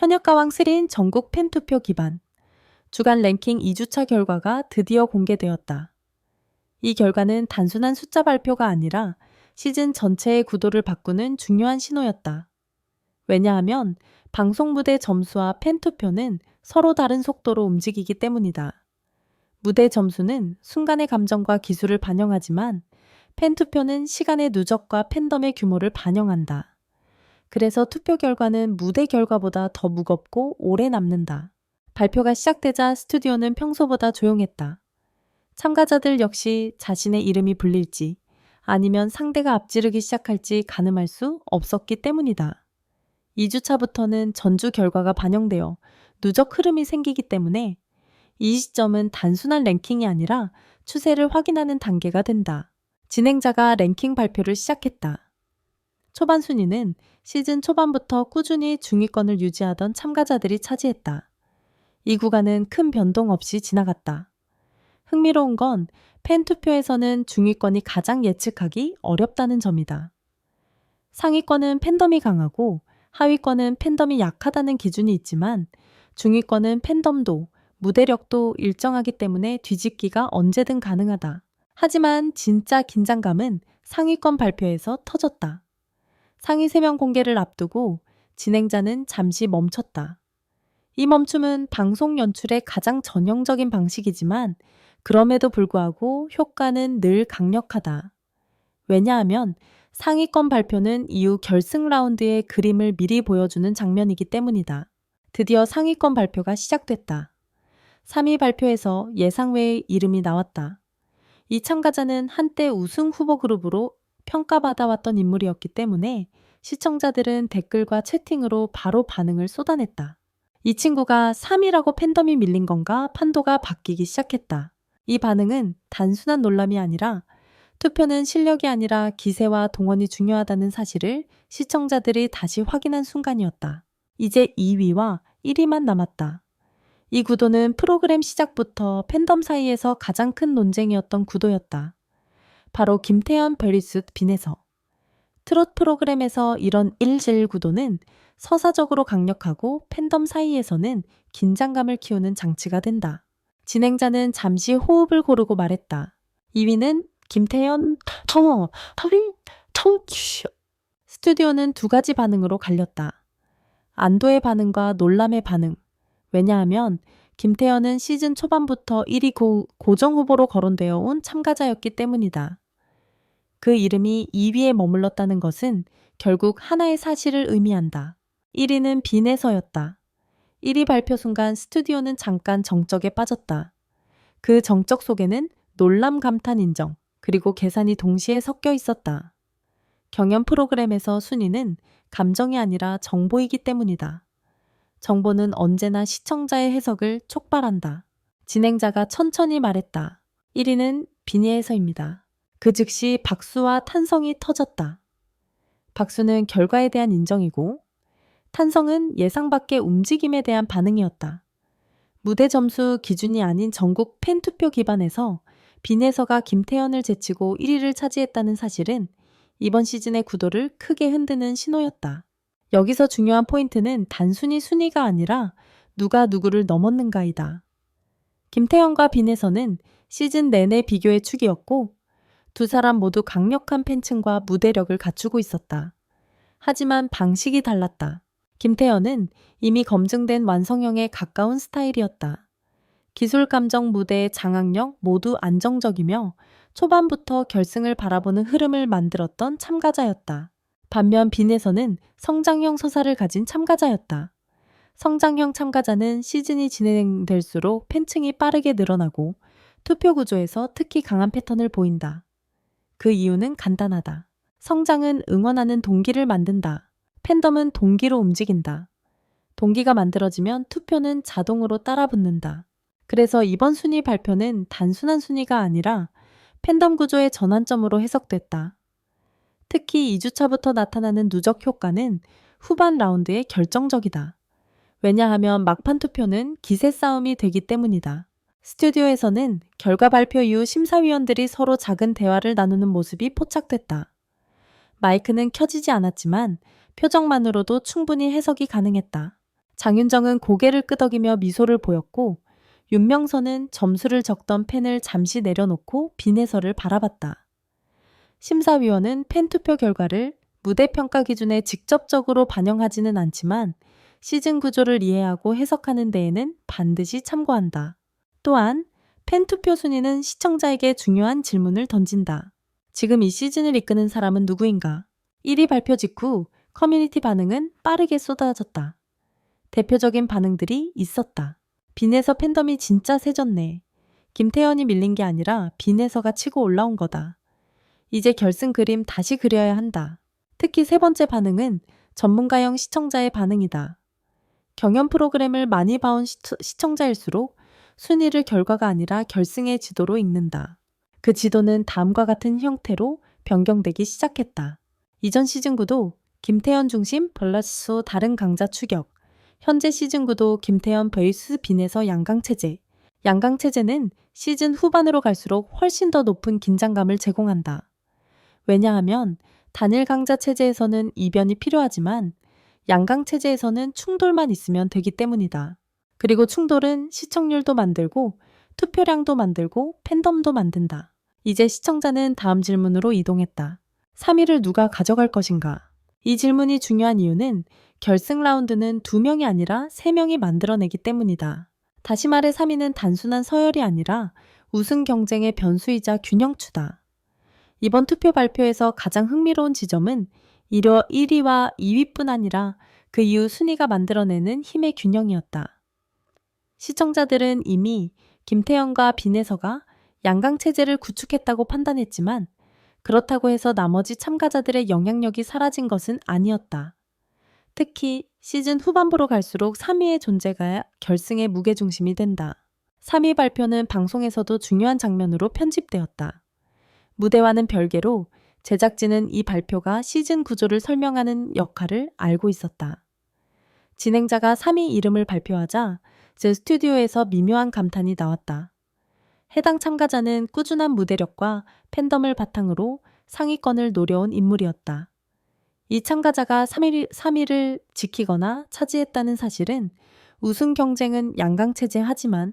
현역가왕 3인 전국 팬투표 기반 주간 랭킹 2주차 결과가 드디어 공개되었다. 이 결과는 단순한 숫자 발표가 아니라 시즌 전체의 구도를 바꾸는 중요한 신호였다. 왜냐하면 방송 무대 점수와 팬투표는 서로 다른 속도로 움직이기 때문이다. 무대 점수는 순간의 감정과 기술을 반영하지만 팬투표는 시간의 누적과 팬덤의 규모를 반영한다. 그래서 투표 결과는 무대 결과보다 더 무겁고 오래 남는다. 발표가 시작되자 스튜디오는 평소보다 조용했다. 참가자들 역시 자신의 이름이 불릴지 아니면 상대가 앞지르기 시작할지 가늠할 수 없었기 때문이다. 2주차부터는 전주 결과가 반영되어 누적 흐름이 생기기 때문에 이 시점은 단순한 랭킹이 아니라 추세를 확인하는 단계가 된다. 진행자가 랭킹 발표를 시작했다. 초반 순위는 시즌 초반부터 꾸준히 중위권을 유지하던 참가자들이 차지했다. 이 구간은 큰 변동 없이 지나갔다. 흥미로운 건 팬투표에서는 중위권이 가장 예측하기 어렵다는 점이다. 상위권은 팬덤이 강하고 하위권은 팬덤이 약하다는 기준이 있지만 중위권은 팬덤도 무대력도 일정하기 때문에 뒤집기가 언제든 가능하다. 하지만 진짜 긴장감은 상위권 발표에서 터졌다. 상위 3명 공개를 앞두고 진행자는 잠시 멈췄다. 이 멈춤은 방송 연출의 가장 전형적인 방식이지만 그럼에도 불구하고 효과는 늘 강력하다. 왜냐하면 상위권 발표는 이후 결승 라운드의 그림을 미리 보여주는 장면이기 때문이다. 드디어 상위권 발표가 시작됐다. 3위 발표에서 예상 외의 이름이 나왔다. 이 참가자는 한때 우승 후보 그룹으로 평가받아왔던 인물이었기 때문에 시청자들은 댓글과 채팅으로 바로 반응을 쏟아냈다. 이 친구가 3위라고 팬덤이 밀린 건가 판도가 바뀌기 시작했다. 이 반응은 단순한 놀람이 아니라 투표는 실력이 아니라 기세와 동원이 중요하다는 사실을 시청자들이 다시 확인한 순간이었다. 이제 2위와 1위만 남았다. 이 구도는 프로그램 시작부터 팬덤 사이에서 가장 큰 논쟁이었던 구도였다. 바로 김태현 vs 빈에서. 트롯 프로그램에서 이런 1대1 구도는 서사적으로 강력하고 팬덤 사이에서는 긴장감을 키우는 장치가 된다. 진행자는 잠시 호흡을 고르고 말했다. 2위는 김태현, 스튜디오는 두 가지 반응으로 갈렸다. 안도의 반응과 놀람의 반응. 왜냐하면 김태현은 시즌 초반부터 1위 고정 후보로 거론되어 온 참가자였기 때문이다. 그 이름이 2위에 머물렀다는 것은 결국 하나의 사실을 의미한다. 1위는 빈에서였다. 1위 발표 순간 스튜디오는 잠깐 정적에 빠졌다. 그 정적 속에는 놀람, 감탄, 인정, 그리고 계산이 동시에 섞여 있었다. 경연 프로그램에서 순위는 감정이 아니라 정보이기 때문이다. 정보는 언제나 시청자의 해석을 촉발한다. 진행자가 천천히 말했다. 1위는 빈에서입니다. 그 즉시 박수와 탄성이 터졌다. 박수는 결과에 대한 인정이고 탄성은 예상 밖의 움직임에 대한 반응이었다. 무대 점수 기준이 아닌 전국 팬투표 기반에서 빈에서가 김태현을 제치고 1위를 차지했다는 사실은 이번 시즌의 구도를 크게 흔드는 신호였다. 여기서 중요한 포인트는 단순히 순위가 아니라 누가 누구를 넘었는가이다. 김태현과 빈에서는 시즌 내내 비교의 축이었고 두 사람 모두 강력한 팬층과 무대력을 갖추고 있었다. 하지만 방식이 달랐다. 김태현은 이미 검증된 완성형에 가까운 스타일이었다. 기술, 감정, 무대, 장악력 모두 안정적이며 초반부터 결승을 바라보는 흐름을 만들었던 참가자였다. 반면 빈에서는 성장형 서사를 가진 참가자였다. 성장형 참가자는 시즌이 진행될수록 팬층이 빠르게 늘어나고 투표 구조에서 특히 강한 패턴을 보인다. 그 이유는 간단하다. 성장은 응원하는 동기를 만든다. 팬덤은 동기로 움직인다. 동기가 만들어지면 투표는 자동으로 따라붙는다. 그래서 이번 순위 발표는 단순한 순위가 아니라 팬덤 구조의 전환점으로 해석됐다. 특히 2주차부터 나타나는 누적 효과는 후반 라운드에 결정적이다. 왜냐하면 막판 투표는 기세 싸움이 되기 때문이다. 스튜디오에서는 결과 발표 이후 심사위원들이 서로 작은 대화를 나누는 모습이 포착됐다. 마이크는 켜지지 않았지만 표정만으로도 충분히 해석이 가능했다. 장윤정은 고개를 끄덕이며 미소를 보였고 윤명선은 점수를 적던 펜을 잠시 내려놓고 빈해설을 바라봤다. 심사위원은 펜투표 결과를 무대 평가 기준에 직접적으로 반영하지는 않지만 시즌 구조를 이해하고 해석하는 데에는 반드시 참고한다. 또한 펜투표 순위는 시청자에게 중요한 질문을 던진다. 지금 이 시즌을 이끄는 사람은 누구인가? 1위 발표 직후 커뮤니티 반응은 빠르게 쏟아졌다. 대표적인 반응들이 있었다. 빈에서 팬덤이 진짜 세졌네. 김태현이 밀린 게 아니라 빈에서가 치고 올라온 거다. 이제 결승 그림 다시 그려야 한다. 특히 세 번째 반응은 전문가형 시청자의 반응이다. 경연 프로그램을 많이 봐온 시청자일수록 순위를 결과가 아니라 결승의 지도로 읽는다. 그 지도는 다음과 같은 형태로 변경되기 시작했다. 이전 시즌9도 김태현 중심 플러스 다른 강자 추격, 현재 시즌9도 김태현 vs 빈에서 양강체제. 양강체제는 시즌 후반으로 갈수록 훨씬 더 높은 긴장감을 제공한다. 왜냐하면 단일 강자 체제에서는 이변이 필요하지만 양강 체제에서는 충돌만 있으면 되기 때문이다. 그리고 충돌은 시청률도 만들고 투표량도 만들고 팬덤도 만든다. 이제 시청자는 다음 질문으로 이동했다. 3위를 누가 가져갈 것인가? 이 질문이 중요한 이유는 결승 라운드는 2명이 아니라 3명이 만들어내기 때문이다. 다시 말해 3위는 단순한 서열이 아니라 우승 경쟁의 변수이자 균형추다. 이번 투표 발표에서 가장 흥미로운 지점은 1위와 2위뿐 아니라 그 이후 순위가 만들어내는 힘의 균형이었다. 시청자들은 이미 김태현과 빈에서가 양강체제를 구축했다고 판단했지만 그렇다고 해서 나머지 참가자들의 영향력이 사라진 것은 아니었다. 특히 시즌 후반부로 갈수록 3위의 존재가 결승의 무게중심이 된다. 3위 발표는 방송에서도 중요한 장면으로 편집되었다. 무대와는 별개로 제작진은 이 발표가 시즌 구조를 설명하는 역할을 알고 있었다. 진행자가 3위 이름을 발표하자 제 스튜디오에서 미묘한 감탄이 나왔다. 해당 참가자는 꾸준한 무대력과 팬덤을 바탕으로 상위권을 노려온 인물이었다. 이 참가자가 3위를 지키거나 차지했다는 사실은 우승 경쟁은 양강체제 하지만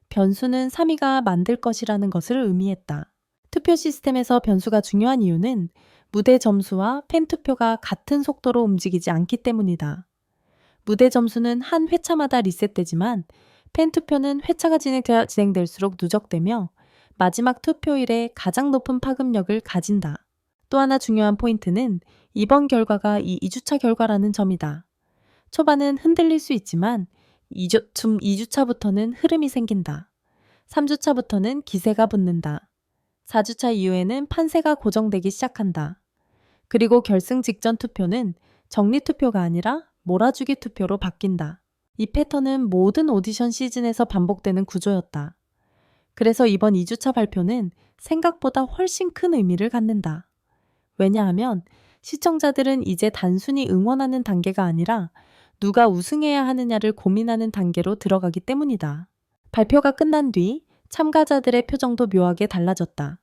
변수는 3위가 만들 것이라는 것을 의미했다. 투표 시스템에서 변수가 중요한 이유는 무대 점수와 팬 투표가 같은 속도로 움직이지 않기 때문이다. 무대 점수는 한 회차마다 리셋되지만 팬 투표는 회차가 진행될수록 누적되며 마지막 투표일에 가장 높은 파급력을 가진다. 또 하나 중요한 포인트는 이번 결과가 이 2주차 결과라는 점이다. 초반은 흔들릴 수 있지만 2주차부터는 흐름이 생긴다. 3주차부터는 기세가 붙는다. 4주차 이후에는 판세가 고정되기 시작한다. 그리고 결승 직전 투표는 정리투표가 아니라 몰아주기 투표로 바뀐다. 이 패턴은 모든 오디션 시즌에서 반복되는 구조였다. 그래서 이번 2주차 발표는 생각보다 훨씬 큰 의미를 갖는다. 왜냐하면 시청자들은 이제 단순히 응원하는 단계가 아니라 누가 우승해야 하느냐를 고민하는 단계로 들어가기 때문이다. 발표가 끝난 뒤 참가자들의 표정도 묘하게 달라졌다.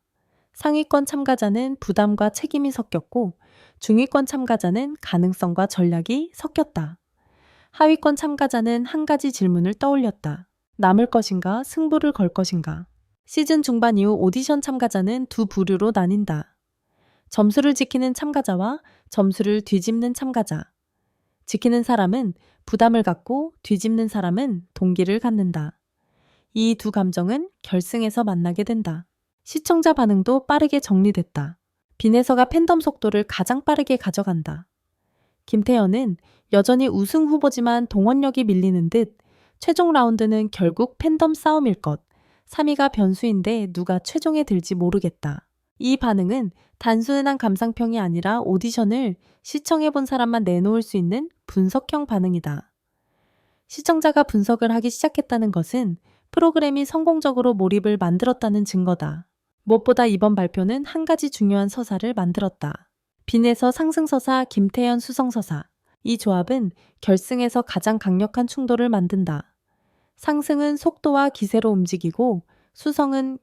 상위권 참가자는 부담과 책임이 섞였고 중위권 참가자는 가능성과 전략이 섞였다. 하위권 참가자는 한 가지 질문을 떠올렸다. 남을 것인가, 승부를 걸 것인가. 시즌 중반 이후 오디션 참가자는 두 부류로 나뉜다. 점수를 지키는 참가자와 점수를 뒤집는 참가자. 지키는 사람은 부담을 갖고 뒤집는 사람은 동기를 갖는다. 이 두 감정은 결승에서 만나게 된다. 시청자 반응도 빠르게 정리됐다. 빈에서가 팬덤 속도를 가장 빠르게 가져간다. 김태현은 여전히 우승 후보지만 동원력이 밀리는 듯 최종 라운드는 결국 팬덤 싸움일 것. 3위가 변수인데 누가 최종에 들지 모르겠다. 이 반응은 단순한 감상평이 아니라 오디션을 시청해본 사람만 내놓을 수 있는 분석형 반응이다. 시청자가 분석을 하기 시작했다는 것은 프로그램이 성공적으로 몰입을 만들었다는 증거다. 무엇보다 이번 발표는 한 가지 중요한 서사를 만들었다. 빈에서 상승서사, 김태현 수성서사. 이 조합은 결승에서 가장 강력한 충돌을 만든다. 상승은 속도와 기세로 움직이고 수성은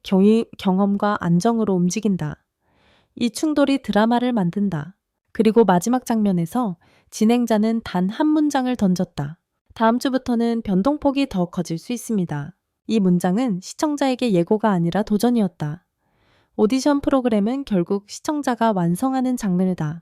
경험과 안정으로 움직인다. 이 충돌이 드라마를 만든다. 그리고 마지막 장면에서 진행자는 단 한 문장을 던졌다. 다음 주부터는 변동폭이 더 커질 수 있습니다. 이 문장은 시청자에게 예고가 아니라 도전이었다. 오디션 프로그램은 결국 시청자가 완성하는 장르다.